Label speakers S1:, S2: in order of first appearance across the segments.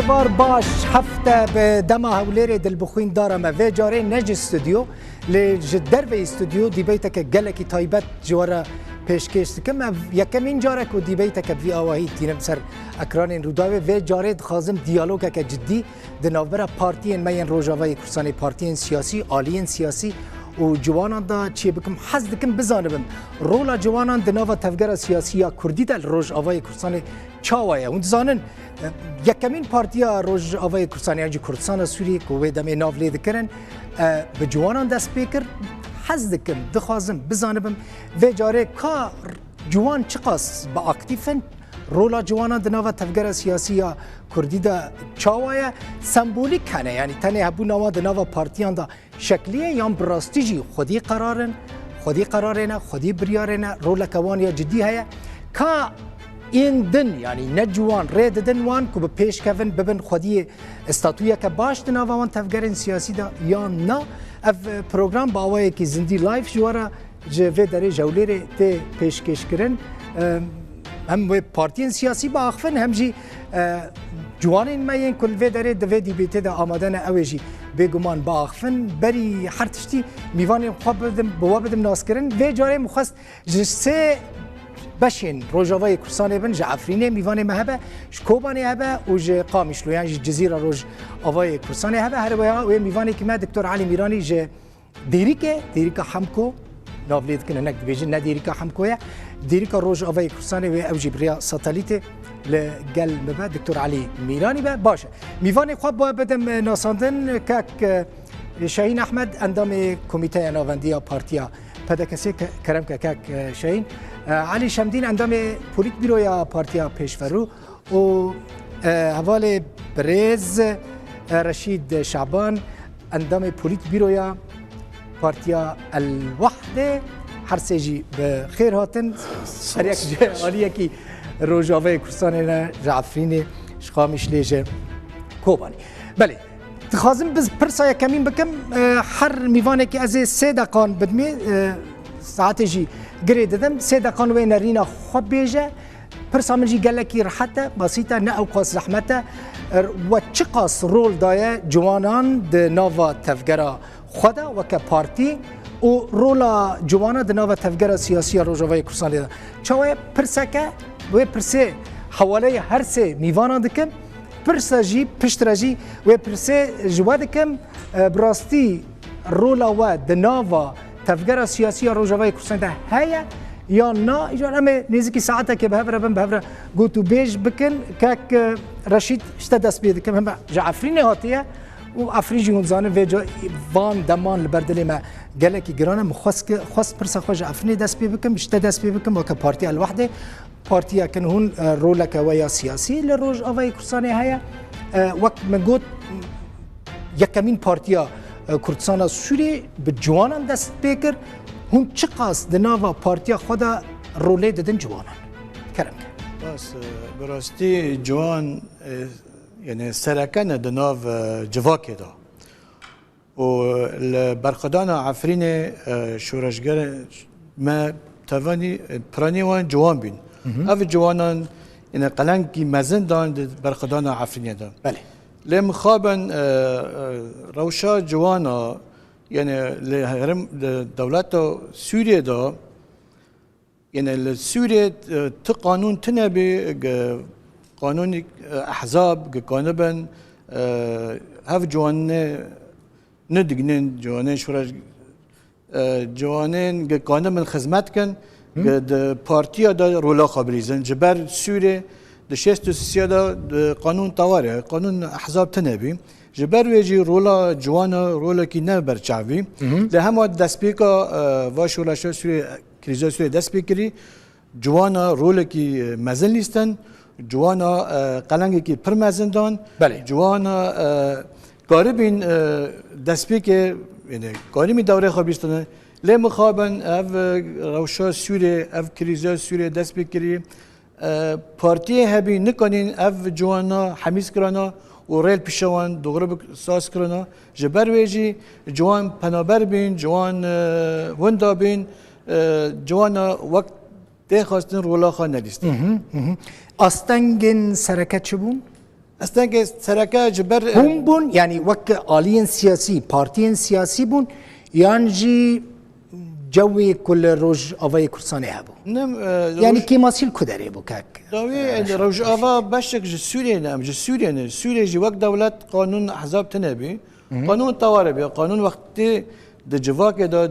S1: روزگار باش هفته به دما هولیر دل بخوین دارم و جاره نج استودیو لجدر به استودیو دیبیت که گلکی تایبت جواره پیشکش دکم یکمین جاره که دیبیت که وی آواهی تینم سر اکران روداوی و جاره خازم دیالوگ که جدی دنابرا پارتین مین روجاوی کورسان پارتین سیاسی آلین سیاسی و جوانان دا چی بکم حز دکم بزانم رولا جوانان دناوا تفگر سیاسی کردی دل روج آوای کورسان چاوایه اون زانن یکمین پارتیا روج آوای کورسان یعنی کردستان سوریه که وی دمی ناولی دکرن به جوانان دست بکر حز دکم دخوازم بزانم و جاره که جوان چقاس با اکتیفن رولا جوانان دناوا تفگر سیاسی کردی دا چاوایه سمبولیک کنه یعنی تنه هبو نوا دناوا پارتیان دا شکلیه یا براستیجی خودی قرارن خودی بریارن رولا کوانی جدی هیا که این دن یعنی نجوان رید دن وان که به پیش کفن ببن خودی استاتویه که باش دناوا وان تفگر سیاسی دا یا نه اف پروگرام باوایه که زندی لایف جوارا جوه داره جولیر ته پیشکش کرن هم پارتین سیاسی با آخفن هم جی جوانین ماین کل و داره دوی دیبیته دا آمادن اویجی بگمان با آخفن بری هر تشتی میوان خواب بدم بوا بدم ناس کرن و جاره مخواست جسه بشین روجاوای کورسانه بن جعفرینه میوان مهبه شکوبانه هبه و ج قامشلو یعنی جزیره روج آوای کورسانه هبه هر ویا و میوانی که ما دکتر علی میرانی ج دیریکه همکو ناولید کنه نک بیجن ندیریکا همکویا دیریکا روج آوای کورسانه و اوجی بریا ساتالیت لگل مبا دکتر علی میرانی با باشه میوان خواب با بدم ناساندن که شاهین احمد اندام کمیته ناوندی پارتیا پدکسی کرم که شاهین علی شمدین اندام پولیت بیرویا پارتیا پیشورو و حوال برز رشید شعبان اندام پولیت بیرویا پارتیا الوحده هر سجی بخیر هاتن هر یک عالیه کی روجاوی کورسان جعفرین شقامش لیجه کوبانی بله تخازم بز پرسا کمین بکم هر میوانه که از 3 دقیقه بدمی ساعت جی گری دادم 3 دقیقه و نرینا خوب بیجه پرسا من جی گلکی راحته بسيطه نه اوقاس زحمته و چقاس رول دایه جوانان د ناوا تفگرا خدا و که پارتی و رولا جوانا د ناوا تفگر سیاسی روجاوی کورسان لیدا چاوی پرسکه و پرسه حواله هر سه میوانا دکم پرسه جی پشتره جی و پرسه جوا دکم براستی رولا و د ناوا تفگر سیاسی روجاوی کورسان لیدا هیا یا نه ایجا همه نزدیکی ساعته که بهفره گوتو بیج بکن که رشید اشتا دست بیدکم هم جعفرین هاتیه و افریجی اونزانه و وان دمان لبردلی ما گلکی گرانه مخواست پرسا خوش افرینی دست بی بکم اشتا دست بی بکم وکا پارتی الوحده پارتیا کن هون رولک ویا سیاسی لروج آوای کورسانه هیا وقت من گوت یکمین پارتیا کردستان سوری به جوانان دست بکر هون چقاس دناوا پارتیا خدا روله دادن جوانان کرم
S2: بس براستی جوان یعنی سرکن دناو جواکی دا و برخدان عفرین شورشگر ما توانی پرانی وان جوان بین او جوانان این قلنگی مزن دان برخدان عفرین دا
S1: بله
S2: لم خابن روشا جوانا یعنی لهرم دولت سوریه دا یعنی سوریه قانون تنبی قانون احزاب قانون هف جوان ندگنن جوانه شورش جوانين قانون من خدمت کن د پارتیا دا رولا خبریزن جبر سوریه د شست سیاده قانون طوارئ قانون احزاب تنبی جبر ویجی رولا جوانا رولا کی نه برچاوی له هم دست پیکا واش ولا شو سوریه کریزا سوریه دست پیکری جوانا رولا کی مزن نیستن جوانا قلنگی کی پر مزندان
S1: بله
S2: جوانا قاربین دست پیکه یعنی قارمی دوره خبیستانه لی مخابن اف روشا سوریه اف کریزا سوریه دست پیکری پارتی هبی نکنین اف جوانا حمیز کرانا و ریل پیشوان دوغرب ساز کرانا جبر ویجی جوان پنابر بین جوان وندا بین جوانا وقت ده خواستن رولا خواه ندیستن
S1: آستنگین سرکت چه بون؟
S2: اصلا که سرکه جبر
S1: هم بون یعنی وک آلین سیاسی پارتین سیاسی بون یعنی جوی کل روز آوای کرسانه هبو
S2: نم
S1: یعنی کی ماسیل کدره بو کک
S2: داوی روج آوا باشک سوریه نم سوریه نه سوریه جی وقت دولت قانون احزاب تنبی قانون طوارئ بی قانون وقتی د جواک دا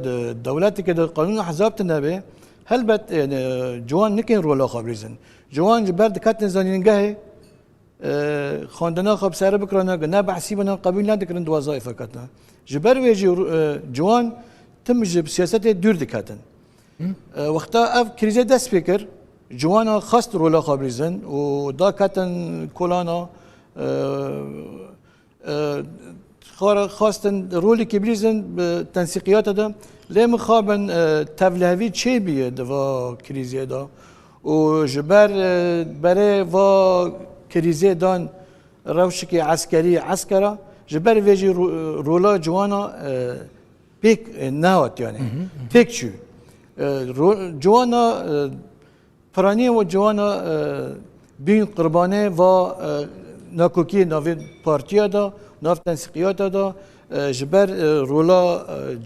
S2: دولتی که دا قانون احزاب تنبی هل بت يعني جوان نكين رولا خبريزن جوان جبر دكاتن زانينجاه خاندنا خب سر بكرنا قلنا بحسيبنا قبيل لا ذكرن وظائف كاتنا جبر ويجي جوان تم بسياسات دور دكاتن وقتها اف كريزه داس فكر جوانا خاص رولا خبريزن ودا كاتن كولانا خاصة رولي كبريزن تنسيقيات هذا ليه مخابن تفلهوي چه بيه دوا كريزي دا وجبر بري وا كريزي دان روشكي عسكري عسكرة جبر ويجي رولا جوانا بيك ناوت يعني بيك شو جوانا فراني و جوانا بين قربانه و ناكوكي نافي بارتيا دا ناف تنسيقيات دا جبر رولا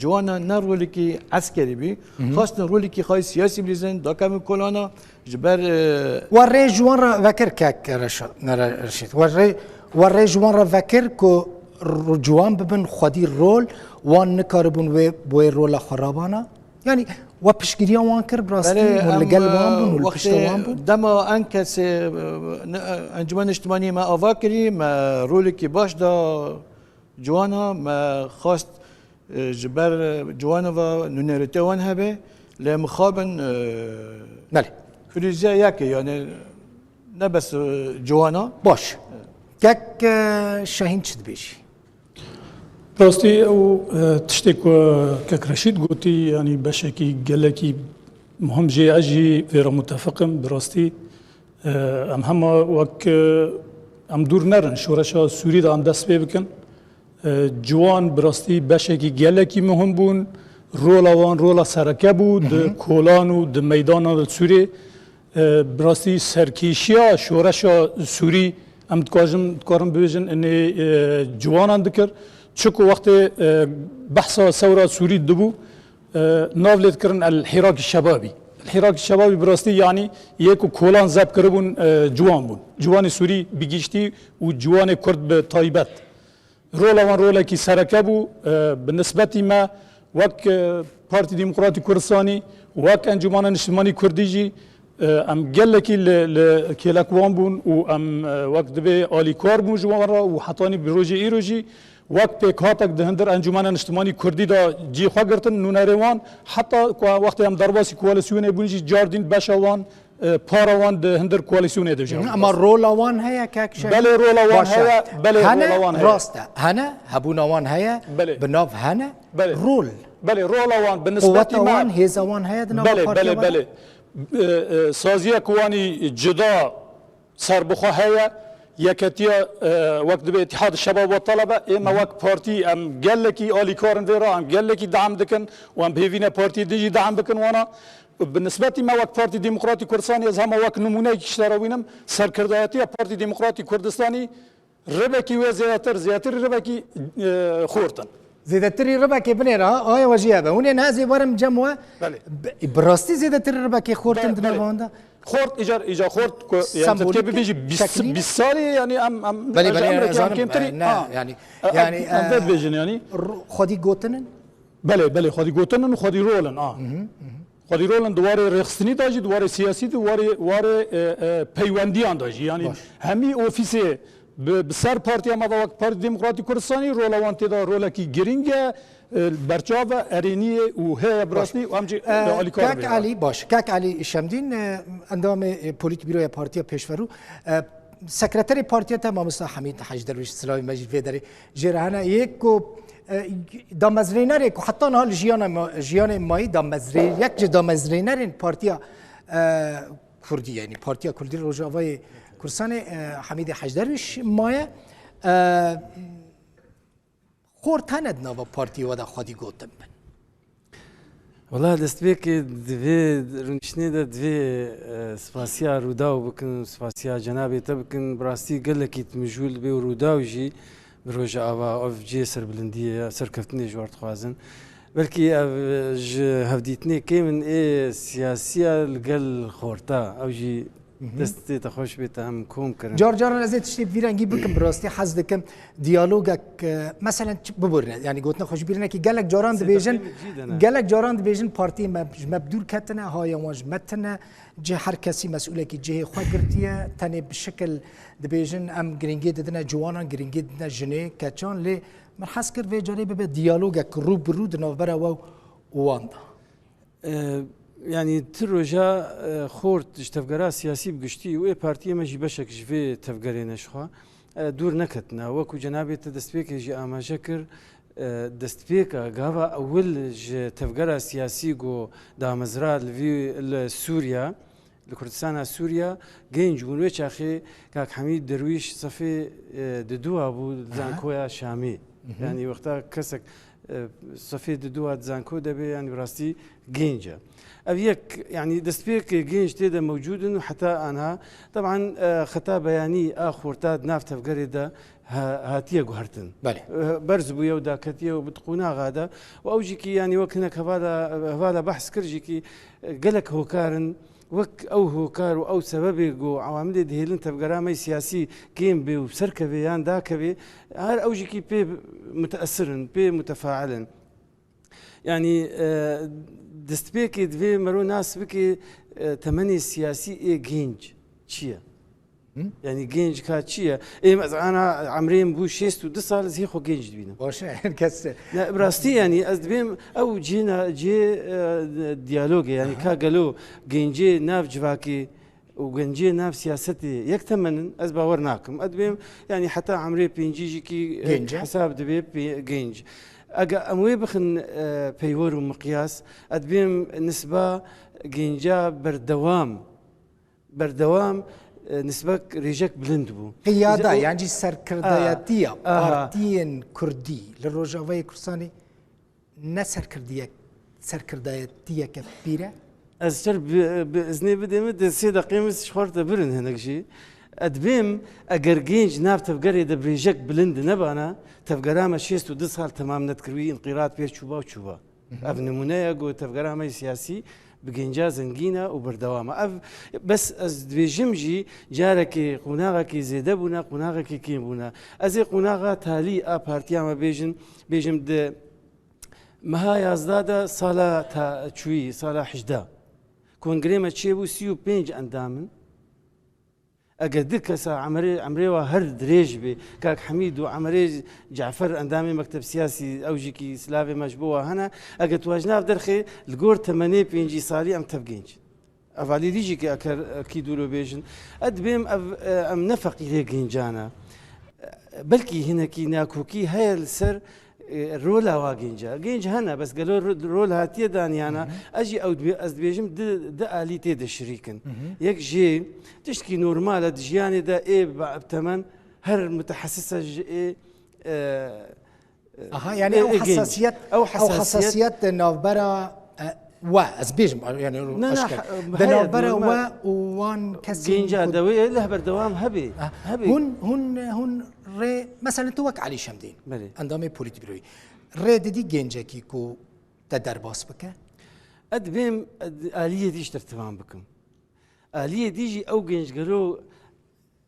S2: جوانا نه رولی کی عسکری بی خواستن رولی کی خواهی سیاسی بلیزن دا کم کلانا جبر
S1: وره جوان را وکر که رشید وره جوان را وکر که جوان ببن خودی رول وان نکاربون و بوی رول خرابانا یعنی و پشگیری وان کر براستی ولگل وان بون و پشت وان بون
S2: دما انکس انجمن اجتماعی ما آوا کری ما رولی کی باش دا جوانا ما خواست جبر جوانا و نونرته وان هبه لمخابن
S1: بله
S2: كريزيا ياكي يعني نبس جوانا
S1: باش كك شاهين شد بيشي
S3: راستي او تشتك كك رشيد قلتي يعني بشكي قالكي مهم جي اجي غير متفقم براستي ام هما وك ام دور نرن شورشا سوري دا ام دست بكن جوان براستی بشکی گلکی مهم بون رولا وان رولا سرکه بود کولان و د میدان سوری براستی سرکیشیا شورشا سوری ام تکارم ببیجن ان جوانان دکر چکو وقت بحثا ثوره سوری دبو ناولد کرن الحراك الشبابي الحراك الشبابي براستی یعنی یکو کولان زب کربون جوان بون جوان سوری بگیشتی و جوان کرد به تایبت رولا وان رولا کی سرکه بو بالنسبه ما وک پارتی دموکراتی کردستانی وک انجمن اجتماعی کردی جی ام گلکی کلاکوان بون و ام وقت به آلی کار بون جوان را و حتانی بروجی ایروجی وقت پیکاتک دهندر انجمن اجتماعی کردی دا جی خواه گرتن نونروان حتی وقت هم درباسی کوالسیون بونجی جاردین بشوان پاروان دهندر کوالسیون دوجه
S1: اما رولاوان هيا كاك شيء
S3: بله رولاوان هيا بله رولاوان هيا
S1: راسته هنا هبوناوان هيا بناف هنا رول
S3: بله رولاوان بالنسبه
S1: قوتوان هيزوان هيا
S3: بله بله سازیه کوانی جدا سربخوا هيا یکتیا وقت به اتحاد الشباب والطلبه اما وقت بارتي ام قالكي اولي كارن فيرا ام قالكي دعم دكن وام بهيفينا بارتي ديجي دعم دكن وانا بالنسبه ما وقت بارتي ديمقراطي كردستاني از هم وقت نمونه اشتراوینم سرکردایتی بارتي ديمقراطي كردستاني ربكي و زیاتر ربكي خورتن
S1: زيادتري ربكي بنيرا اي وجيابه هنا نازي ورم جموه براستي زيادتري ربكي خورتن دنواندا
S3: خورد ايجار خورد يعني تركيب بيجي 20 سال يعني ام
S1: بلي
S3: يعني بيجن يعني
S1: خودي جوتنن
S3: بله خودي جوتنن وخودي رولن خودي رولن دواره رخصتني داجي دواره سياسي دواره پیوندیان داجي يعني همي اوفيسي بسر بارتي ما وقت بارتي ديمقراطي كردستاني رولاوان تدا رولاكي جرينجا برچاو ارینی و هی براستی و همچی علی کار
S1: کاک علی باش کاک علی شمدین اندام پولیت بیروی پارتیا پیشورو سکرتری پارتیا تمام است حمید حج درویش سلام مجید فدری جرهنا یک کو دامزرینر کو حتی حال جیان مایی دامزرین یک دامزرینر پارتیا کردی یعنی پارتیا کردی روجاوای کردستان حمید حج درویش مایه خورد هند نوا پارتی و دا خودی گوتم بن
S4: والله دەستپێک divê rûniştinê de divê spasiya Rûdaw bikin spasiya cenabê te bikin bi rastî gelekî mijûl bê û Rûdaw jî bi roja ava ev cê serbilindiyê serkeftinê ji war dixwazin belkî ev ji hevdîtinê kêm in ê siyasiya li gel xorta ew jî destê te xweş bête hem kom kirin
S1: جار جاران از تشتی ویرانگی بکن براستی حز دکم دیالوگک مثلا ببرن یعنی گوتن خوش بیرنه که گلک جاران دبیجن گلک جاران دبیجن پارتی مبدور کتنه های واج متنه جه هر کسی مسئوله که جه خود گرتیه تنه بشکل دبیجن ام گرینگی ددنه جوانان گرینگی ددنه جنه کچان لی من حس کرد وی جاری به دیالوگک رو برو دناو برا و واندا
S4: يعني تروجا خورت تفكرا سياسي بقشتي وي بارتي ماجي بشك جفي تفكري نشخا دور نكتنا وكو جنابي تدستبيك جي اما شكر دستبيك غافا اول تفكرا سياسي جو دا مزرعه في سوريا لكردستان سوريا جين جمهوريه اخي كاك حميد درويش صفي ددو ابو زانكويا شامي يعني وقتها كسك صفي ددو زانكو دبي يعني براستي جينجا أبيك يعني دستبيك جينج تيدا موجود وحتى أنا طبعا خطا بياني آخر تاد نافت فقري دا هاتيه جوهرتن
S1: بله
S4: برز بو يودا كتيه وبتقونا غادا وأوجيكي يعني وكنا هذا بحث كرجيكي قالك هو كارن وك أو هو كار أو سببي جو عوامل دهيلن تفقرا مي سياسي كيم بي وسركبي يان داكبي هار أوجيكي بي متأثرن بي متفاعلن يعني دستبيكي دفي مرو ناس بكي تمني السياسي ايه جينج تشيا يعني جينج كا تشيا ايه انا عمرين بو 6 زي خو جينج دبينا
S1: باشه کس
S4: لا براستي يعني ازدبيم او جي ديالوج يعني كا قالو جينجي ناف جواكي وجنجي ناف سياستي يكتمن از باورناكم ادبيم يعني حتى عمري بينجي كي حساب دبي جينج اجا اموي بخن بيور ومقياس ادبيم نسبه جينجا بردوام نسبه ريجك بلندبو
S1: قياده يعني سركردياتيه بارتين كردي للروجاوي كرساني نسر كرديه سركردياتيه كبيره
S4: ازتر باذني بدي مد سيدا قيمس شخورته برن هناك شيء ادبيم اگر جينج ناف تفقري دبريجك بلند نبانا تفقرا ما شيست ودسال تمام نتكروي انقراض بيش شوبا وشوبا اف نمونه يقو تفقرا ما سياسي بجنجا زنجينا وبردوامه اف بس از دبيجمجي جاركي قناغكي زيدبونا قناغكي كيمبونا ازي قناغا تالي ا بارتيا ما بيجم د مها يازدادا صالا تا تشوي صالا حجدا كونغري ما تشيبو سيو بينج اندامن أقدك سا عمري وهر دريج بي كاك حميد وعمري جعفر أندامي مكتب سياسي أوجيكي سلافي مجبوة هنا أقد واجنا في درخي الجور 8 بينجي صالي أم تبقينج أفعلي ديجي كي أكيد ولو بيجن أدبيم أم نفق إليه جينجانا بلكي هنا كي ناكوكي هاي السر رولا واجنجا جينج هنا بس قالوا رول هاتيه داني انا اجي او ازبيجم د اليتي د شريكن يك جي تشكي نورمال دجياني دا ايه بتمن هر متحسسه ايه
S1: يعني او حساسيات نوبرا و ازبيجم يعني اشكال نوبرا وان كسي
S4: جينجا دوي له بردوام هبي
S1: هون ري مثلا توك علي شمدين اندامي بوليت بروي ري دي جينجا كيكو تدر باس بك
S4: ادبيم اليه ديش ترتفان بكم اليه ديجي او جينج قالوا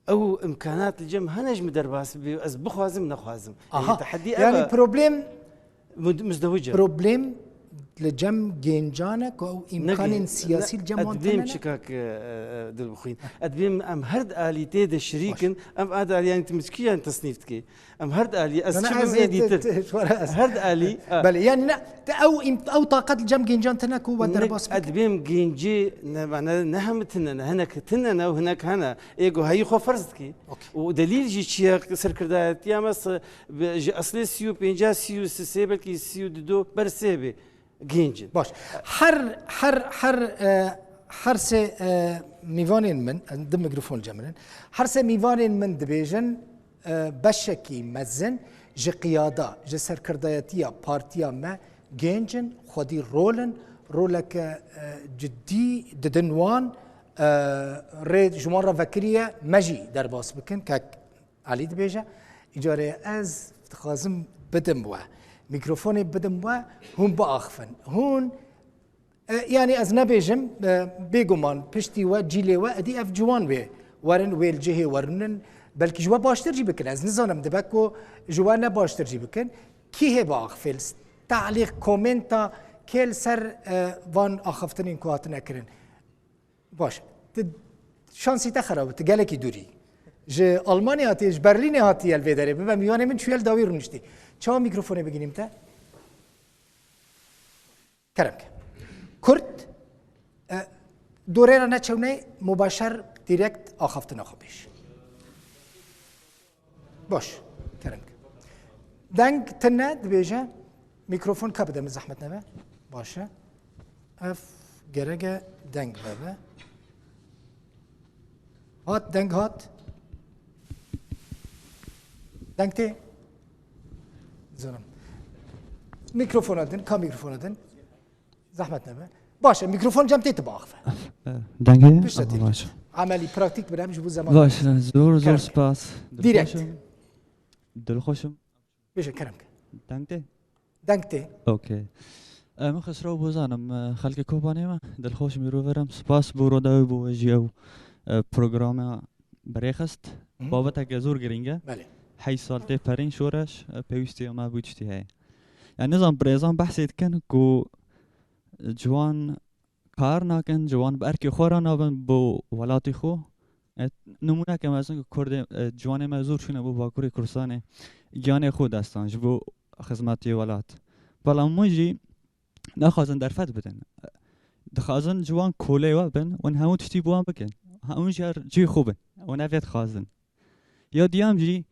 S4: او امكانات الجم هنج مدرباس از بخوازم نخوازم
S1: يعني تحدي يعني بروبليم
S4: مزدوجه
S1: بروبليم لجم جينجانك او امكان سياسي الجمع
S4: ادبيم شكاك دلبخين ادبيم ام هرد اليتي د شريكن ام اد الي يعني تمسكيه تصنيفتك ام هرد الي هرد الي
S1: بل يعني او طاقه الجم جينجان تنك هو درباس
S4: ادبيم جينجي نهمتنا هناك تننا وهناك هنا ايجو هي خو فرزتك ودليل جي شيا سركردات يا مس اصلي سيو بينجا سيو سيبلكي سيو دو برسيبي جينجن
S1: باش حر سه ميوانين من ضمن ميكروفون جمرن حر سه ميوانين من دبيجن بشكي مزن جي قياده جي سركردايتيا بارتيا ما جينجن خدي رولن رولك جدي ددنوان ريد جمارة فكرية مجي در باس بكن كاك علي دبيجة إجارة از تخازم بدم بوا ميكروفوني بدم بوا هون بأخفن هون يعني از نبيجم بيجومان بشتي و جيلي و ادي اف جوان بي ورن ويل جهه ورنن بلكي جوا باشتر جي بكن از نزانم دبكو جوانا باشتر جي بكن كي هي باخفل تعليق كومنتا كل سر وان اخفتنين كواتنا كرن باش شانسي تخرب تقالكي دوري ج المانيا هاتي ج برلين هاتي الفيدري بما ميانه من شويه داوي رنشتي چا ميكروفون بگیریم تا کرمك كرت دورينا نتشوني مباشر ديريكت اخفتنا خبيش باش كرمك دنگ تنه دبيجه ميكروفون كبده من زحمتنا به باشه اف گرگه دنگ بابا هات دنگ هات دنگ تي زنم ميكروفون ادن كم ميكروفون ادن زحمتنا به باشه میکروفون جمع تیت باخفه
S5: دنگه؟ باشه
S1: عملی پراکتیک برم جبو زمان
S5: باشه زور سپاس
S1: دیرکت
S5: دلخوشم
S1: بشه کرم که
S5: دنگته اوکی من خسرو بوزانم خلق کوبانی ما دلخوش میرو برم سپاس بورو داوی بو جیو پروگرام بریخست بابت اگه زور گرینگه
S1: بله
S5: 8 سال تی پرین شورش پیوستی ما بوچتی هی يعني نظام بريزان بحثيت كان كو جوان کار نکن جوان برکی خورا نبن بو ولاتی خو نمونه که مثلا کرد جوان مزور شونه بو باکوری کردستان جان خود هستن جبو خدمتی ولات بالا موجی نخوازن درفت بدن دخوازن جوان کوله و بن ون همون تشتی بوان بکن همون جار جی خوبه ون افید خوازن یا دیام جی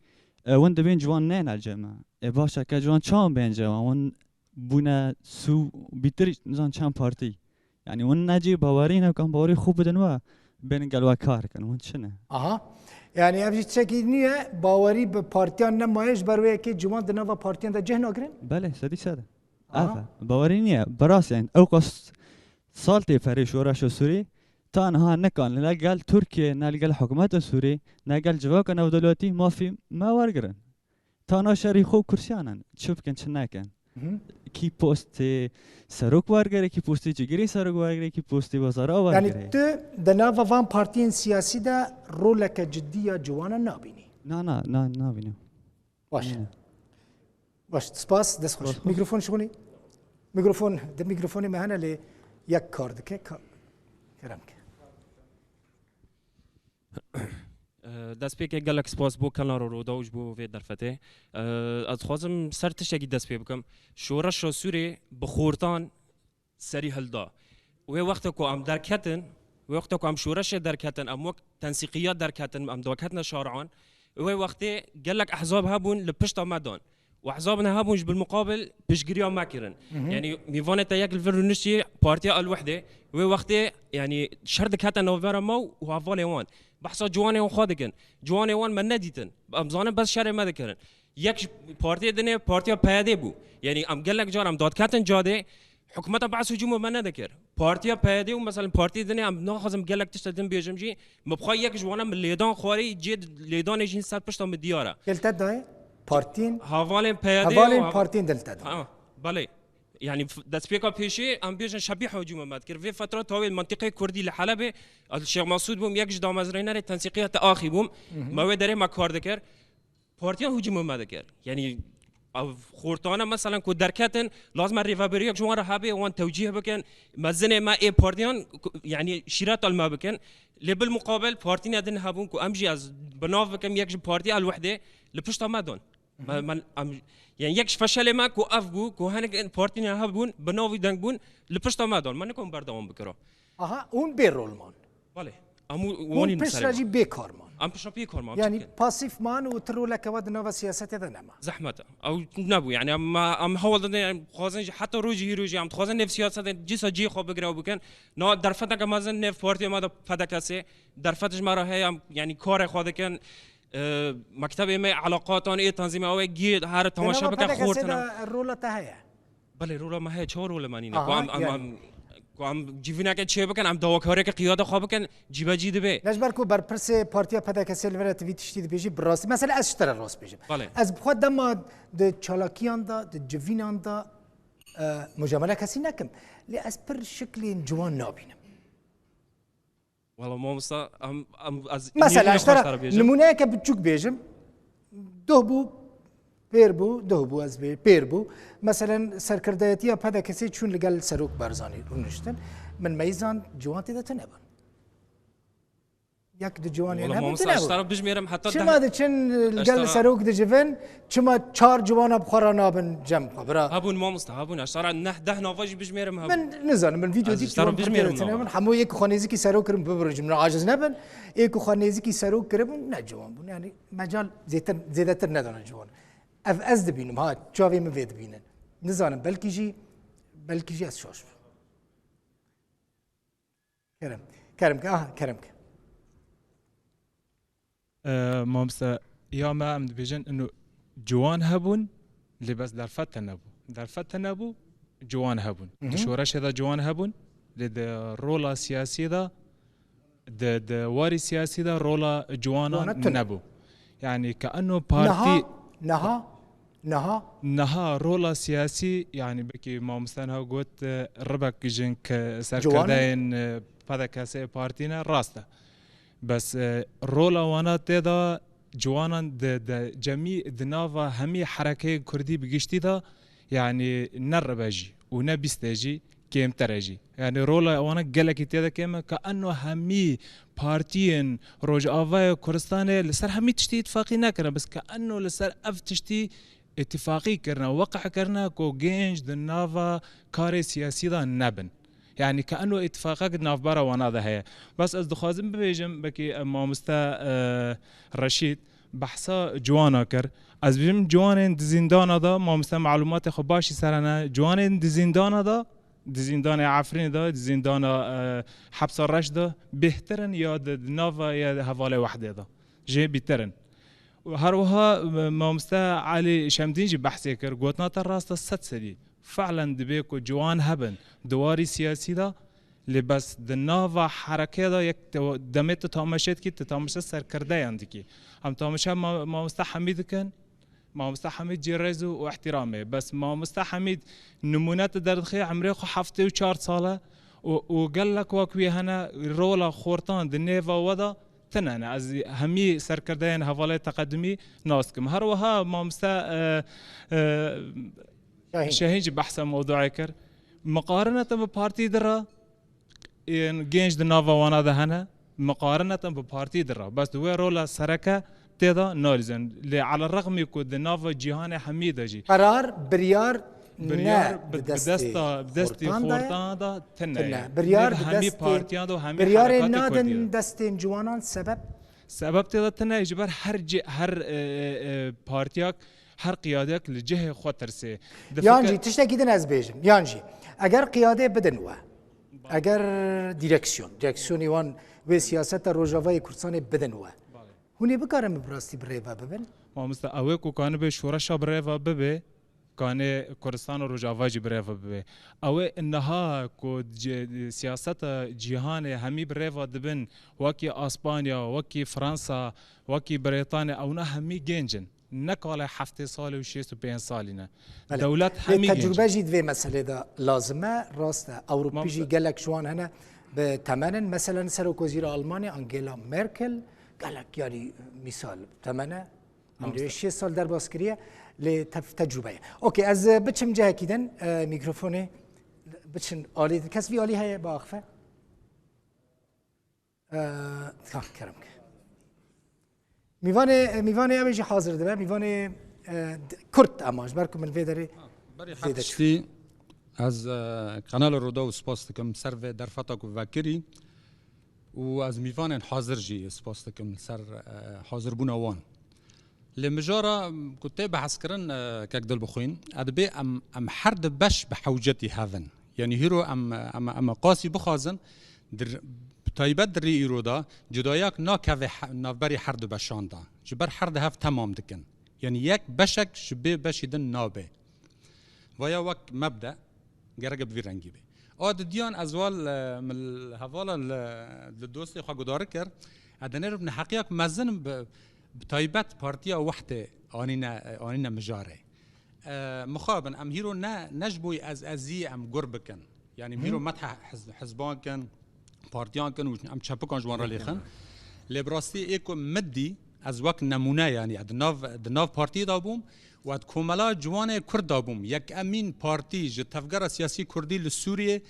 S5: ون دبین جوان نه الجماعه باشه که جوان چام بین جوان ون بونه سو بیتری نزان چند پارتی يعني ون نجي باورينا كان باوري خوب بدن و بين قالوا كار كان ون شنو
S1: يعني ابجي تشكينيه باوري ببارتيان نمايش بروي كي جوان دنا و بارتيان دا جهنا كرن
S5: بله سدي ساده باورينيه براس يعني اوقس سالتي فريش ورش سوري تان ها نكان لا قال تركيا نا قال حكومه سوري نا قال جواك انا دلوقتي ما في ما ورقرن تانا شري خو كرسيانا تشوف كان شنا كان کی پست سرک وارگره کی پست جگری سرک وارگره کی پست وزارا وارگره
S1: يعني تو دنا وان بارتين سياسي دا رولك جدية جوانا نابيني
S5: نا نابيني
S1: باش سپاس دست خوش میکروفون شغوني میکروفون ده میکروفوني ما هنا لي يك كارد كي كرمك
S6: دست پی که گلک سپاس بو کنار رو داوش بو وی درفته از خوازم سر تشکی دست پی بکم شورش و سوری بخورتان سری هلدا و وقت کو ام درکتن و وقت کو ام شورش درکتن ام وقت تنسیقیات درکتن ام دوکتنا شارعان و وقت گلک احزاب هبون لپشت آمدان واحزابنا هابونش بالمقابل بشجريا ماكرن يعني ميفانا تايك الفيرنشي بارتيا الوحده ووقتي يعني شردك حتى نوفيرا مو وهافالي وان بحصا جواني وخادكن جواني وان من نديتن امزانه بس شر ما ذكرن يك بارتيا دنيا بارتيا بيادي بو يعني ام قال لك جار ام داد كاتن جاده حكومتها بعث هجوم ما نذكر بارتيا بيادي ومثلا بارتي دنيا ام ناخذ قال لك تشتدن بيجمجي مبخا يك جوانا من ليدان خوري جد ليدان يجين سال بشتا من الدياره
S1: قلت ده بارتين
S6: هافالين بيادي
S1: هافالين بارتين دلتا
S6: بله يعني دسبيكا بيشي ام بيجن شبيه هجوم ما ذكر في فتره طويله المنطقه الكردي لحلب الشيخ مسعود بوم يك جدا مزرينا تنسيقيه اخي بوم ما داره ما کار ذكر بارتيان هجوم ما ذكر يعني خورتانه مثلا كو دركاتن لازم الريفابريك جوان رهابي وان توجيه بكن مزنه ما اي بارتيان يعني شيرات ما بكن اللي بالمقابل بارتين ادن هابون كو امجي از بناف بكم يك بارتي الوحده لبشتا ما دون يعني يكش فشل ما كو افغو كو هنك بارتين هابون بناوي دنبون لبشتا ما دون ما نكون بردوام بكرو
S1: اون بيرول مان
S6: بله امو واني
S1: بسراجي بيكار مان
S6: ام بشربي كار مان
S1: يعني باسيف مان وترو لك ود نوفا سياسات هذا نما
S6: زحمه او نبو يعني ام هول خوازن حتى روجي هيروجي ام خوازن نف سياسات جيسا جي خو بگراو بكن نا درفتا كمازن نف بارتي ما فدكاسه درفتش مرا هي يعني كار خودكن مكتب ما علاقاتان اي تنظيم او جيد هر تماشا بك خورتنا
S1: الرولا تاعها
S6: بله رولا ما هي چه رولا مانينا ام کو ام جیوینا که چه بکن ام دواکاره که قیاده خواب بکن جیبا جیده به
S1: لجبر کو بر پرس پارتیا پدا کسل ورا توی تشتید بیجی براستی مثلا از اشتر راست بیجی
S6: بله.
S1: از بخواد دما د چالاکیان دا د جوینان دا مجامله کسی نکم لی از پر شکل جوان نابینم
S6: والله ما مستا ام از
S1: مثلا اشتر نمونه که بچوک بیجم ده بو پیر بو از پیر بو مثلا سرکردایتی پدا کسی چون لگل سروک برزانی رونشتن من میزان جوان تیدا تنبان یک دو جوانی
S6: والله ما
S1: نبود
S6: مستا اشتر بجمیرم حتی
S1: چما ده چن لگل سروک ده جوان چما 4 جوان بخورا نابن جمع خبرا
S6: هبون ما مستا هبون اشتر نه 10 نواجی بجمیرم هبون
S1: من نزانم من فيديو
S6: از
S1: ديك
S6: اشترا بجمیرم
S1: تنبان همو یک خانیزی کی سروک کرم ببرج من عاجز نبن یک خانیزی کی سروک کرم نه جوان بون يعني مجال زیادتر ندارن جوان از دبینم ها چاوی مفید بینن نزانم بلکی جی از شاش کرم که کرم که
S7: مامسا یا ما ام دبیجن انه جوان هبون لباس در فتح نبو جوان هبون دشورش هذا جوان هبون لد رولا سياسي دا د واري سياسي دا رولا جوانا نبو يعني كأنه بارتي نها رولا سياسي يعني بكي ما مستنها قلت ربك جنك سركردين هذا كاسي بارتينا راسته بس رولا وانا تدا جوانا د جميع دنافا همي حركة كردي بقشتي دا يعني نرباجي ونبيستاجي كيم تراجي يعني رولا وانا قالك تيدا كيما كأنه همي بارتيين روج آفاي كردستاني لسر همي تشتي اتفاقي ناكرنا بس كأنه لسر اف تشتي اتفاقي كرنا وقع كرنا كو جينج دنافا كاري سياسي دا نبن يعني كأنه اتفاقات ناف برا وانا ذا هي بس از دخوازم ببيجم بكي ما مستا رشيد بحثا جوانا كر از بيجم جوانين دزيندانا دا ما مستا معلومات خو باشي سرنا جوانين دزيندانا دا دزيندان عفرين دا دزيندان حبس الرش دا بهترن يا نافا يا حواله وحده دا جي بيترن وهروها ما مستا علي شمدينجي بحثي كر قوتنا الراس الست سدي فعلا دبيكو جوان هبن دواري سياسي دا لبس دنافا حركه دا يك دمت تامشت كي تامشت سركرده عندكي هم تامشا ما مستحمد كان ما مستحمد جرزو واحترامه بس ما مستحمد نمونات دردخي عمري خو حفته و4 ساله وقال لك واكوي هنا رولا خورتان دنيفا ودا تنانا از همي سركردين حواله تقدمي ناسكم هروها ما مستا شاهين بحث موضوعي كر مقارنة ببارتي درا جينج دنافا وانا دهنا مقارنة ببارتي درا بس دوي رولا سركة تيدا نارزن على الرغم يكون دنافا جيهان حميدة جي
S1: قرار بريار
S7: بدستي خورتان دا تنه
S1: بريار
S7: همي بارتيان دا همي
S1: بريار نادن دستين جوانان سبب
S7: تيدا تنه يجبر هر بارتياك هر قيادك لجهه خطر سي
S1: يانجي تشتكي دن از بيجم يانجي اگر قياده بدن و اگر ديركسيون يوان و سياست روجاوي كردستان بدن و هوني بكارم براستي بريفا ببن
S7: ما مست اويكو كان به شورشا بريفا ببه كان كردستان روجاواجي بريفا ببه او انها كو سياست جهان همي بريفا دبن وكي اسبانيا وكي فرنسا وكي بريطانيا او همي جنجن نقال 7 سال و 6 و 5 سالنا دولت همي
S1: تجربه جديد في مساله ده لازمه راسته اوروبي جي قال لك شوان هنا بثمن مثلا سروك وزير المانيا انجيلا ميركل قال لك يعني مثال ثمنه عنده 6 سال در باسكريه لتجربه اوكي از بچم جهه كيدن ميكروفوني بچن عالي كسبي عالي هي باخفه كرمك میوان اویجی حاضر ده میوان کرد اماش برکو من ویداری
S8: بری حدشتی از کانال رودا و سپاس دکم سر و در فتاک و وکری و از میوان حاضر جی سپاس دکم سر حاضر بون اوان لمجارا كنت بحث كرن كاكدل بخوين ادبي ام حرد بش بحوجتي هذن يعني هيرو ام قاسي بخازن تایبت در ایرودا جدایک ناکوی نافبری حرد بشانده جبر حرد هف تمام دکن یعنی یک بشک شبه بشیدن نابه و یا وقت مبدأ گرگ بوی رنگی به آد دیان ازوال من الهوالا للدوستي خا قدار كر ادنر ابن حقيقة مزن بتايبات بارتيا وحده آنينا مجاره مخابن ام هيرو نجبوي از ازي ام قربكن يعني هيرو متح حزبان كان بارتيان كان ام تشابكان جوان راليخن لبراستي ايكو مدي از وقت نمونه يعني دناف بارتي دابوم واد کوملا جوان کرد دابوم یک امین پارتی ج تفکر سیاسی کردی لسوریه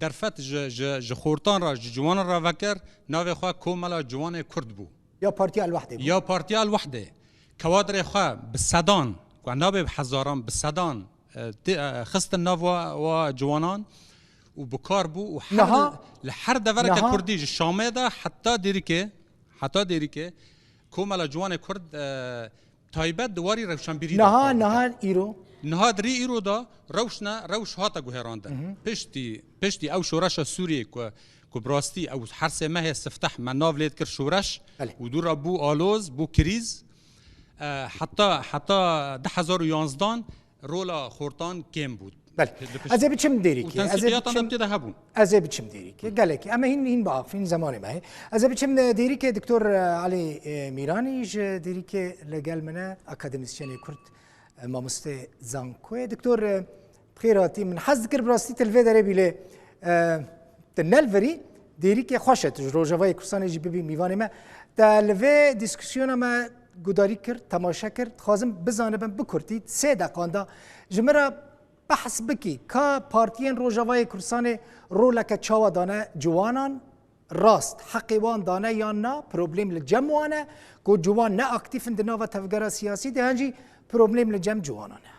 S8: درفت ج خورتان را جوان را وکر ناو خوا کوملا جوان کرد بو
S1: یا پارتی الوحده بود.
S8: یا پارتی الوحده کوادر خوا بسدان و ناو هزاران بسدان خست ناو و جوانان و بکار بو و لحر دورک کردی شامه دا حتی دیری که کوملا جوان کرد تایبت دواری روشنبیری
S1: نها ایرو
S8: نها دری ایرو دا روش هاتا گوهرانده پشتی او شورش سوریه که براستی او حرس ماه استفتح من ناو لید کر شورش و دور بو آلوز بو کریز حتی 1011 رولا خورتان کم بود
S1: بله از بچم دیری که از بچم دیری که گلکی اما این باقی این زمان ما از بچم دیری که دکتر علی میرانیش دیری که لگل منه اکادمیسیون کرد مامست زانکوی دکتر بخیراتی من حس ذکر براستی تلوی داره بیله تنلوری دیری که خوشت روجوای کورسانی جی ببی میوانه ما تلوی دیسکسیون ما گوداری کرد تماشا کرد خواستم بزنم بکردید 3 دقیقه جمره بحث بکی که پارتیان روجوای کورسان رولک چاوا دانه جوانان راست حقیوان دانه یا نه پروبلم لجمعانه که جوان نه اکتیف اندنا و تفکر سیاسی ده هنجی پروبلم لجمع جوانانه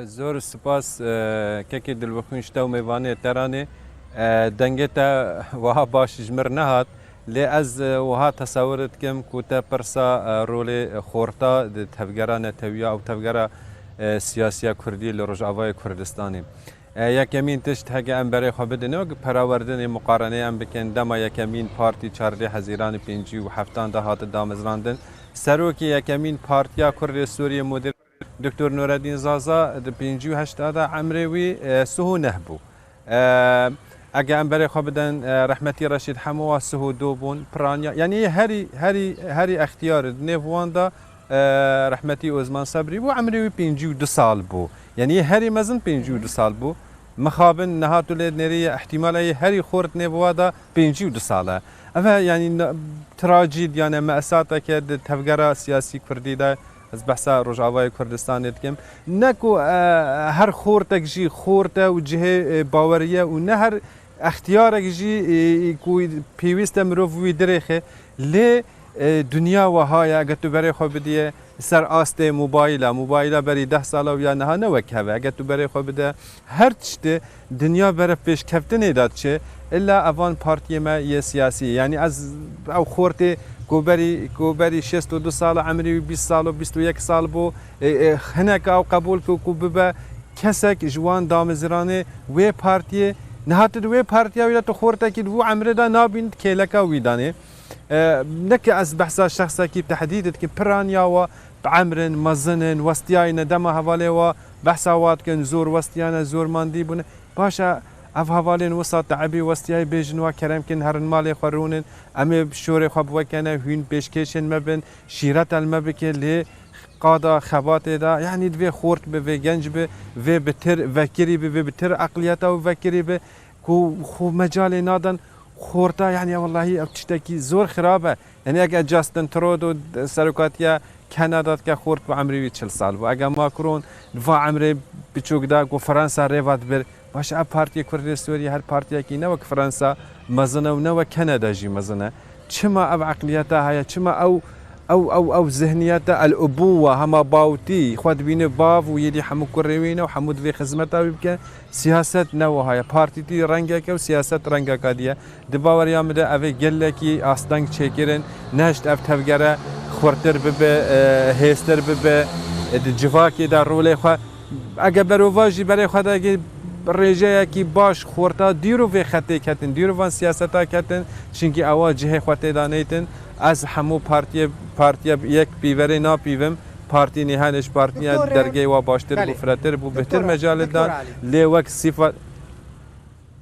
S9: زور سپاس که دلوخونش تو میوانه ترانه دنگتا وها باش جمر نهات لی از وها تصورت کم کوتا پرسا رول خورتا تفکران تویا او تفکر سیاسی کردی لروجاوای کردستانی یکمین تشت هگه ام برای خو بدنه پراوردن مقارنه ام بکن دما یکمین پارتی 14 حزیران 57 دهات دامزراندن سروکی یکمین پارتیا کرد سوریه مدیر دکتر نورالدین زازا د 58 عمروی سهو نهبو اگه ام برای خو بدن رحمتی رشید حمو سهو دوبون پرانیا یعنی هری اختیار نواندا رحمتی عثمان صبری بو عمروی 52 سال بو یعنی هری مزن 52 سال بو مخابن نهاتو لید نری احتمال هری خورد نبوادا 52 ساله اما یعنی تراجید یعنی مأساته که تفکر سیاسی کردی ده از بحثا روجاوای کردستان دکم نکو هر خورتک جی خورته و جه باوریه و نه هر اختیارک جی کوی پیوست مروف وی درخه لی دنیا و های اگر تو برای خو بدیه سر آست موبایل بری 10 ساله و یا نه نوکه اگر تو برای خو بده هر چته دنیا بر پیش کفتن داد چه الا اوان پارتی ما یه سیاسی یعنی از او خورته کوبری 62 سال عمری 20 سال و 21 سال بو هناك او قبول کو ببا کسک جوان دامزرانه و پارتی نهات دو پارتیا ویلا تو خورته کی دو عمره دا نابین کلکا ویدانه نك از بحثا شخصا كي تحديد كي برانيا و بعمر مزنن وستياين دم حواله و بحثاوات كن زور وستيانا زور ماندي بن باشا اف حوالين وسط تعبي وستياي بيجن و كرم كن هرن مال خرونن ام شوري خب وكنا هين بيشكيشن مبن شيرات المبك اللي قادا خبات دا يعني دو خورت به گنج به و بتر وكري به بتر عقليات و وكري به كو خو مجال نادن خورتا يعني والله تشتكي زور خرابه يعني اگه جاستن ترودو سرکاتیا کانادا که خورد با عمری 40 سال و اگه ماکرون و عمری بچوک دا و فرانسا ریوات بر باش اب پارتی کردستانی هر پارتی کی نو فرانسا مزنه و نو کانادا جی مزنه چما اب عقليتها هي چما او ذهنيتها الابوه هما باوتي خود بين باف ويدي حمو كروينه وحمود في خدمتها بك سياسه نو هاي بارتي تي رنگك و سياسه رنگك ديه دباور يامده اوي گلكي استنگ چيكرن نشت اف تفگره خورتر به هيستر به جواكي در رول خو اگه برواجي بري خدا رجايا كي باش خورتا ديرو في خطي كتن ديرو فان سياستا كتن چونكي اوا جهه خطي دانيتن از همو پارتیا یک پیوره نا پیوم پارتی نهانش پارتی درگه و باشتر بو فراتر بو بهتر مجال داد لی وقت صفات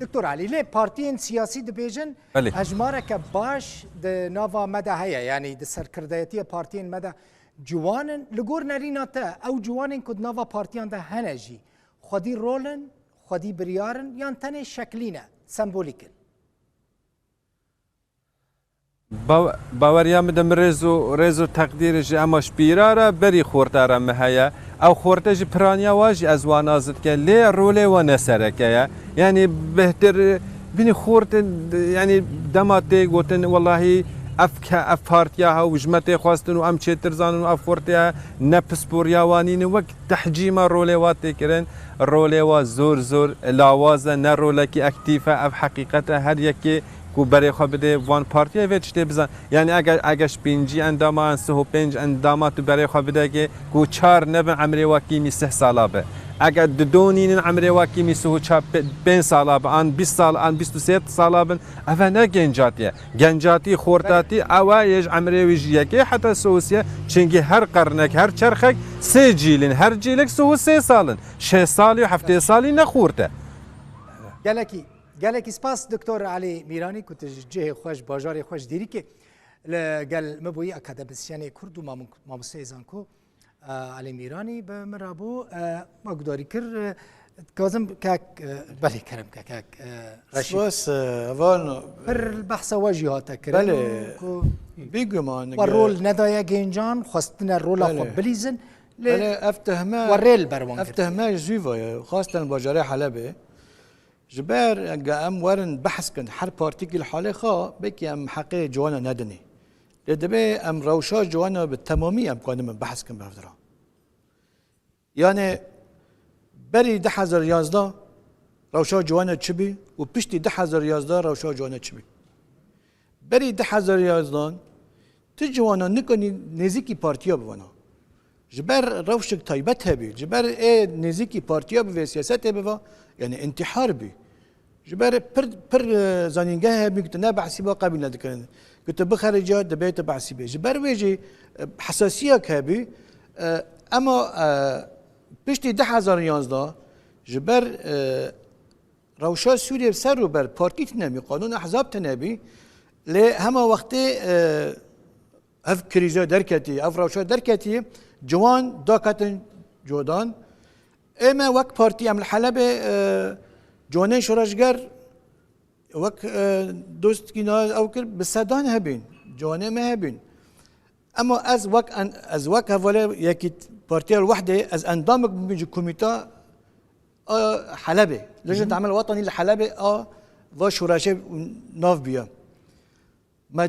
S1: دکتور علی لی پارتیین سیاسی دبیجن هجماره که باش د نوا مده هيا یعنی د سرکردایتی پارتیین مده جوانن لگور نرینا تا او جوانن کد نوا پارتیان ده هنجی خودی رولن خودی بریارن یان تنه شکلینه سمبولیکن
S9: باوریا مدم رزو تقدیرش اماش بیراره بری خورتاره مهیا او خورتش پرانیا واجی از وانازد که لی روله و نسرکه یعنی بهتر بینی خورت یعنی دماته گوتن والله اف پارتیا ها وجمته خواستن و ام چتر زانن و اف خورتیا نفس بوریاوانین وقت تحجیم روله وات کرن روله و زور لاوازه نه روله کی اکتیفه اف حقیقت هر یکی کو برای خود بده وان پارتی ویچ تی بزن یعنی اگرش پنجی اندامان سه پنج اندامات برای خود بده که کو چهار نبن عمری واقعی 3 ساله به اگر دونین عمری واقعی سه 5 ساله به آن 20 سال آن 23 ساله بن افنه گنجاتی خورتاتی اوایج عمری ویجیه که حتی سوسیه چنگی هر قرنک هر چرخک 3 جیلن هر جیلک سه 3 سالن 6 سالی و 7 سالی نخورته
S1: گلکی سپاس دکتر علی میرانی که تجه خوش باجار خوش دیری که لگل مبوی اکادمیسیان کرد و ماموسه زانکو علی میرانی به مرابو ما گداری کر کازم کاک بله کرم کاک
S2: رشید سپاس اول
S1: پر بحث واجهات کرد
S2: بله بیگمان
S1: و رول ندایا گنجان خواستن رول خود بلیزن
S2: بله افتهمه
S1: و ریل بروان
S2: افتهمه جزویه خاصة باجار حلبه جبر قام ورن بحث كن حر بارتيكي الحالة خا بكي ام حقي جوانا ندني لدبي ام روشا جوانا بالتمامية ام قادم بحث كن بهفدرا يعني بري 10,011 روشا جوانا تشبي وبشتي 10,011 روشا جوانا تشبي بري 10,011 تجوانا نكوني نزيكي بارتيا بوانا جبر روشك طيبتها بي جبر ايه نزيكي بارتيا بي سياساتها بي يعني انتحار بي جبر پر زانينجاه بي كنت نابع سيبا قابل ذكرنا كنت بخارجات دبيت بعسيبه جبر ويجي حساسيه كابي اما بيشتي 10,011 جبر روشا سوريا بسرو بر بارتي تنامي قانون احزاب تنابي لهما وقتي اف كريزا دركتي اف روشا دركتي جوان داكتن جودان اما وقت بارتي ام الحلبة جوانين شورشگر وقت دوست كنا او كر بسدان هبين جوانين ما هبين اما از وقت هواله يكي بارتي الوحدة از اندامك بيجي كوميتا حلبة لجنة عمل وطني لحلبة و شورشه ناف بيا ما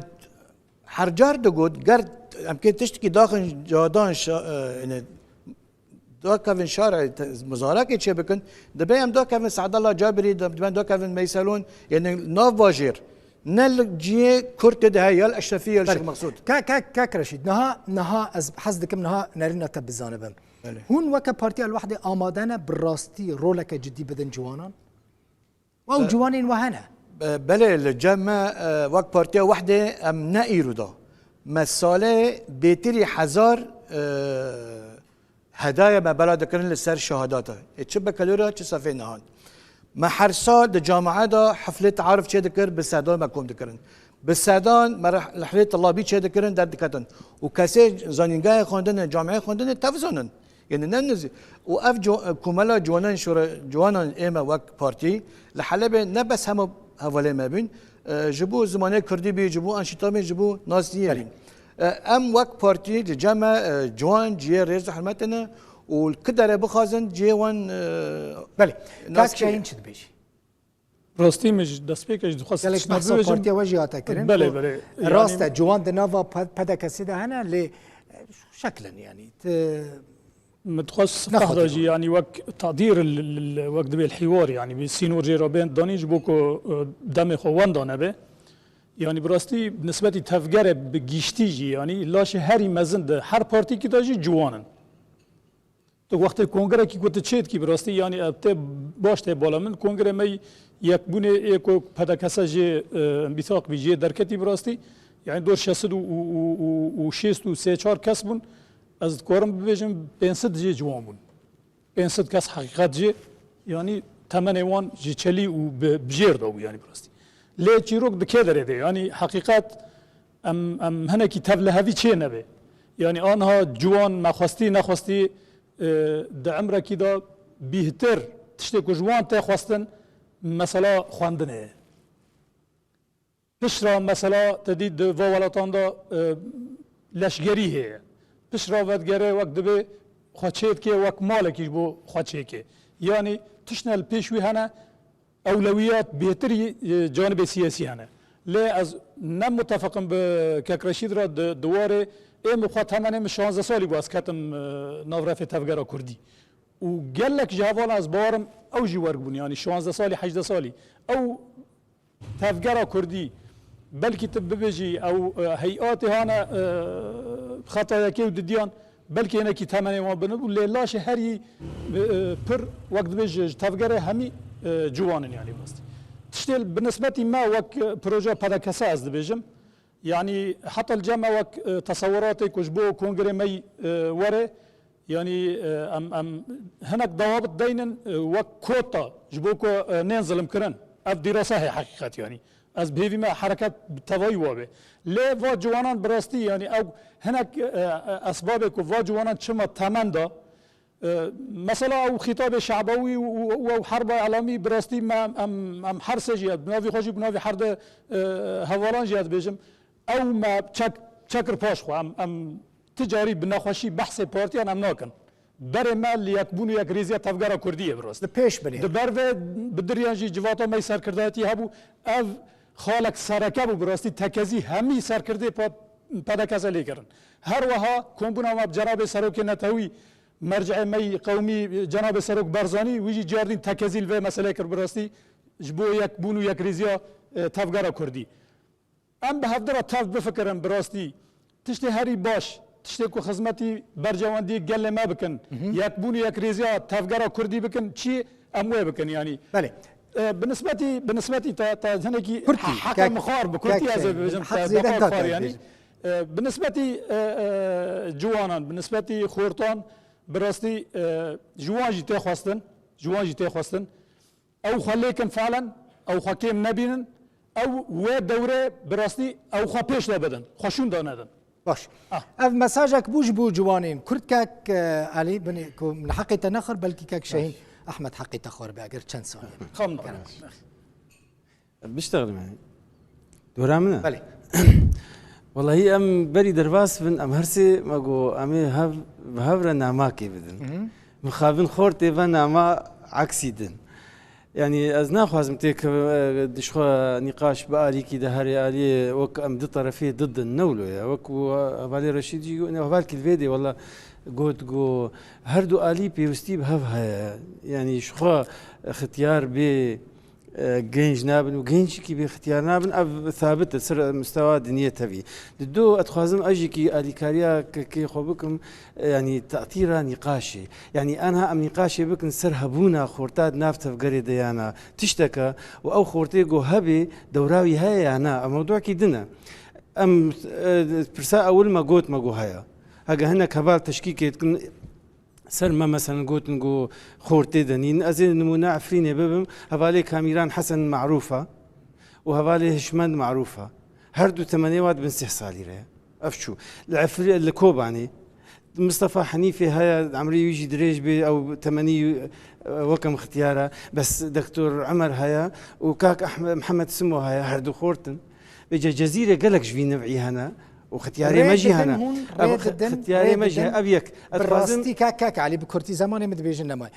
S2: حرجار دقود قرد امكن تشتكي داخل جادان يعني دا كافن شارع مزارك يتشي بكن دبي ام دا كافن سعد الله جابري دا كافن ميسالون يعني ناف واجير نل جي كرت ده هي الاشرفيه الشيخ مقصود
S1: كاك رشيد نها از حسدكم نها نرينا تبزانه بم هون وك بارتي الوحده آمادانه براستي رولك جدي بدن جوانان او جوانين وهنا
S2: بله الجمع وقت بارتي وحده ام نايرو دا مساله بيتري 1000 هدايا ما بلاد كرن لسر شهاداته اتش بكالوريا اتش صفي نهان ما هر سال د جامعه دا حفله عارف چه دكر بالسادان ما كوم دكرن بالسادان مرحله طلابي چه دكرن در دكتن وكاسي زانينگاه خوندن جامعه خوندن تفزونن يعني ننزي واف كملا جوانان جوانان ايما وك بارتي لحلبه نبس هم حواله ما بين جبو زمانه كردي بي جبو انشطامي جبو ناسيين ام وقت بارتي جمع جوان جي رئيس حرمتنا والكدره بخازن جيوان
S1: بله كاك شاهين شد بيجي
S3: راستي مش دسبيكش دخص
S1: قالك بحث بارتي وجهاتها كرن
S3: بله
S1: راسته جوان دنافا بدا كسيده هنا ل شكلا يعني
S3: متخصص فخرجي يعني وك تقدير وقت بالحوار يعني بسينور جيرابين دانيج بوكو دم خوان دانه به يعني براستي بالنسبة تفجر بجيشتيجي يعني لاش هاري مزند هر بارتي كي تاجي جوانن تو وقت الكونغرس كي كنت تشيت كي براستي يعني ابت باش بالا من كونغرس مي يكبون ايكو بدا كساجي انبثاق بيجي دركتي براستي يعني دور 60 و 6 و 3 4 كسبون از دکارم ببیجم 500 جی جوان بون 500 کس حقیقت جی یعنی تمن وان جی چلی و بجیر دو یعنی براستی لی چیروک دکه داره ده یعنی حقیقت ام هنه کی تبله هوی چه نبه یعنی آنها جوان مخواستی نخواستی ده عمره کی دا بهتر تشتی که جوان تا خواستن مثلا خواندنه پشرا مثلا تدید و ولاتان دا لشگری هه پشرا ودگره وقت دبه خواچید که وقت مالکیش بو خواچه که یعنی تشنل پیشوی هنه اولویات بهتری جانب سیاسی هنه لی از نم متفقم به کاکرشید را دواره ام خواهد همه 16 سالی باز کتم نافرف تفگرا کردی و گلک جوان از بارم او جوار بون یعنی 16 سالی 18 سالی او تفگرا کردی بلکه تببجی او هیئات هانا خطایا که دیان بلکه اینه کی تمنی ما بنو لیلاش هری پر وقت بج تفگره همی جوانن يعني بس تشتغل بالنسبة ما وك بروجا بادكاسا از دبيجم يعني حتى الجامعة وك تصوراتي كجبو كونغري مي وري يعني ام هناك ضوابط دينن وك كوتا جبوكو ننزل مكرن اف دراسة هي حقيقة يعني از بهيفي ما حركات تواي وابه ليه فا جوانان براستي يعني او هناك اسبابك وفا جوانان شما تمن دا مثلا او خطاب شعبوي و حرب اعلامي براستي ما ام حرس جياد بنافي خوشي بنافي حرد هوالان جياد بيجم او ما تشكر باش خو ام تجاري بناخوشي بحث بارتي انا ناكن بر ما اللي يكبونوا يك ريزيا تفجر كرديه براست
S1: پیش بنی
S3: دبر بدريان جي جواتا ما يسر كرداتي هبو اف خالق سرکب براستی تکزی همی سرکرده پادکازه لیکرن هر وها کمبونا ما جناب سروک نتوی مرجع می قومی جناب سروک برزانی ویجی جاردین تکزی الوی مسئله کر براستی جبو یک بونو یک ریزیا تفگرا کردی ام به هفدر تف بفکرم براستی تشتی هری باش تشتی کو خدمتی برجواندی گل ما بکن یک بونو یک ریزیا تفگرا کردی بکن چی اموه بکن یعنی
S1: بله
S3: بالنسبة تا هناكي حكم خار بكرتي هذا خار يعني بالنسبة جوانا بالنسبة خورتان براستي جوان جي تخواستن او خليكن فعلا او خاكيم نبينن او و دوره براستي او خا پیش بدن خوشون دانادن
S1: باش اف مساجك بوج بو جوانين كرت كاك علي بني من حقي تنخر بلكي كاك شاهين احمد حقي تخور باقر چند ثانيه
S3: خم
S4: بيشتغل معي دورا منه
S1: بله
S4: والله هي ام بري درباس بن ام هرسي ماغو امي هاف نعماكي بدن مخابن خورتي نعما عكسي دن يعني از ناخذ متيك دشخوا نقاش بالي كي دهري الي وك ام دي طرفي ضد النولو يا وك بالي رشيد يجي انا بالك الفيدي والله قلت جو هردو آلي بيوستي بهفها يعني شخوا اختيار ب جينج نابن وجينج كي باختيار نابن أب ثابت سر مستوى دنيا تبي دو أتخازم أجي كي آلي كاريا كي خوبكم يعني تأثيرا نقاشي يعني أنا أم نقاشي بكن سر هبونا خورتاد نافت فقري ديانا تشتكى أو خورتي جو هبي دوراوي هاي أنا الموضوع كي دنا أم برسا أول ما قلت ما جو هيا هاجا هنا كبال تشكيكي سر ما مثلا قلت نقول خورتي دنين أزين نمونا عفريني ببم هفالي كاميران حسن معروفة وهفالي هشمند معروفة هردو 8 واد بن 6 صالي راه أفشو العفري الكوباني مصطفى حنيفي هاي عمري يجي دريج بي أو 80 وكم اختياره بس دكتور عمر هيا وكاك أحمد محمد سمو هيا هردو خورتن بيجا جزيرة قالك شوي نوعي هنا وختياري مجي هنا ختياري مجي ابيك
S1: براستي كاك علي بكرتي زماني مدبيجن نما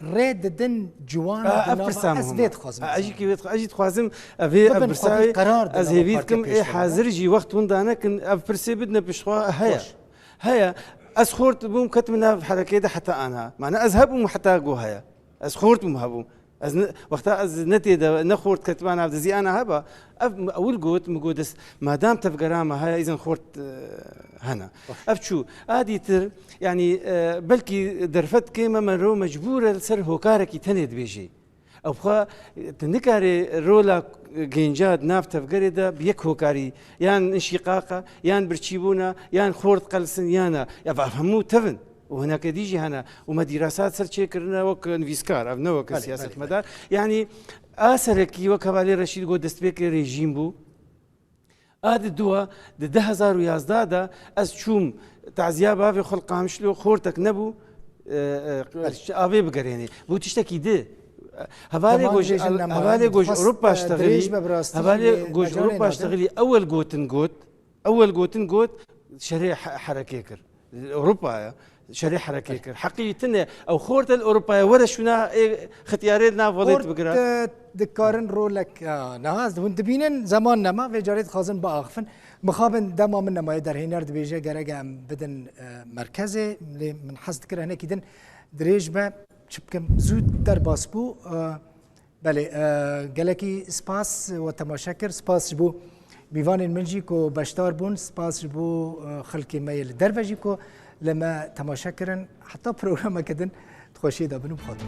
S1: ريد دن جوان
S4: ازبيت خازم اجي تخازم ابي برساوي از هيفيتكم اي حاضر جي وقت وندانا كن ابرسي بدنا بشخوا هيا اسخورت بوم كتمنا في حركه حتى انا معنا اذهب حتى اقو هيا اسخورت مهبو وقتها از نتي نخورت كتبان عبد زي انا هبا اول قوت مقودس ما دام تفقرامه هاي اذا خورت هنا افشو ادي تر يعني بلكي درفت كيما مرو مجبوره سر هوكاركي تند بيجي ئەو بخوا نکارێ ڕۆلا گەنجات ناف تەفگەرێدا بەیەک هۆکاری یان انشقاقە یان برچیبوونە یان خۆرد قەلسن یانە هەموو تەون وهناك ديجي هنا وما دراسات سر كرنا وك نفيسكار او نوك سياسه مدار يعني اثركي وكبالي رشيد قد دستبيك ريجيم بو هذا الدواء 2011 دا از شوم تعزيه بافي خلق مشلو خورتك نبو ابي بقريني بو تشتكي ده هبالي جوج اوروبا اشتغلي هبالي جوج اوروبا اشتغلي اول جوتن جوت شريح حركه كر اوروبا شريح حركه حقيقة او خورت الاوروبا ولا شنا اختياراتنا فوليت بقرا
S1: دكارن رولك نهاز وانت بينن زماننا ما في جاريت خازن باغفن مخابن دما من ما يدر هينرد بيجي جرجا بدن مركزي من حسد كره هنا كيدن دريجبه شبكم زود در باسبو بله جلكي سباس وتماشكر سباس بو بيفان المنجي كو بشتار بون سباس بو خلقي ميل درفجي كو لما تماشا كرن حتى بروجرام كدن تخشي دا بنو بخاطر